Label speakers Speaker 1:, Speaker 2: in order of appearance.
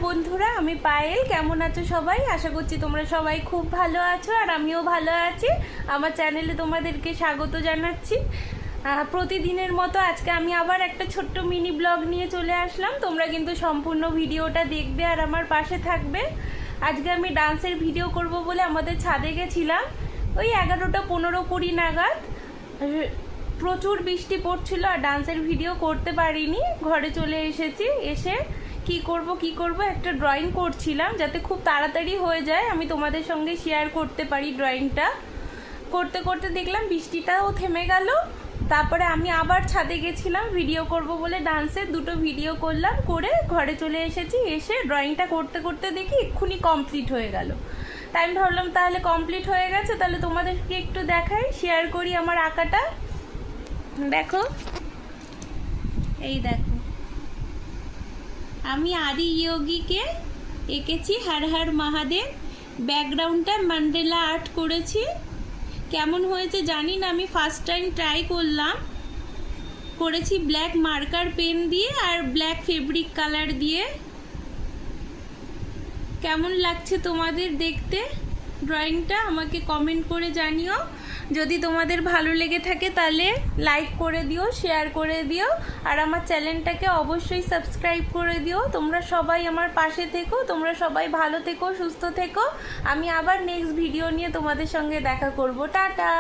Speaker 1: বন্ধুরা, আমি পায়েল। কেমন আছো সবাই? আশা করছি তোমরা সবাই খুব ভালো আছো, আর আমিও ভালো আছি। আমার চ্যানেলে তোমাদেরকে স্বাগত জানাচ্ছি। প্রতিদিনের মতো আজকে আমি আবার একটা ছোট্ট মিনি ব্লগ নিয়ে চলে আসলাম। তোমরা কিন্তু সম্পূর্ণ ভিডিওটা দেখবে আর আমার পাশে থাকবে। আজকে আমি ডান্সের ভিডিও করব বলে আমাদের ছাদে গেছিলাম ওই 11টা 15-20 নাগাদ। প্রচুর বৃষ্টি পড়ছিল আর ডান্সের ভিডিও করতে পারিনি। ঘরে চলে এসেছি। এসে কি করব একটা ড্রয়িং করছিলাম, যাতে খুব তাড়াতাড়ি হয়ে যায়, আমি তোমাদের সঙ্গে শেয়ার করতে পারি। ড্রয়িংটা করতে করতে দেখলাম বৃষ্টিটাও থেমে গেল। তারপরে আমি আবার ছাদে গেছিলাম ভিডিও করব বলে। ডান্সের দুটো ভিডিও করলাম, করে ঘরে চলে এসেছি। এসে ড্রয়িংটা করতে করতে দেখি এক্ষুনি কমপ্লিট হয়ে গেল। তাই আমি ভাবলাম তাহলে কমপ্লিট হয়ে গেছে, তাহলে তোমাদেরকে একটু দেখাই, শেয়ার করি আমার আঁকাটা। দেখো, এই দেখো, আমি আদি যোগীকে এঁকেছি, হর হর মহাদেব। ব্যাকগ্রাউন্ডটা ম্যান্ডেলা আর্ট করেছি। কেমন হয়েছে জানি না, আমি ফার্স্ট টাইম ট্রাই করলাম। করেছি ব্ল্যাক মার্কার পেন দিয়ে আর ব্ল্যাক ফেব্রিক কালার দিয়ে। কেমন লাগছে তোমাদের দেখতে ড্রয়িংটা আমাকে কমেন্ট করে জানিও। যদি তোমাদের ভালো লেগে থাকে তাহলে লাইক করে দিও, শেয়ার করে দিও, আর আমার চ্যানেলটাকে অবশ্যই সাবস্ক্রাইব করে দিও। তোমরা সবাই আমার পাশে থেকো, তোমরা সবাই ভালো থেকো, সুস্থ থেকো। আমি আবার নেক্সট ভিডিও নিয়ে তোমাদের সঙ্গে দেখা করব। টাটা।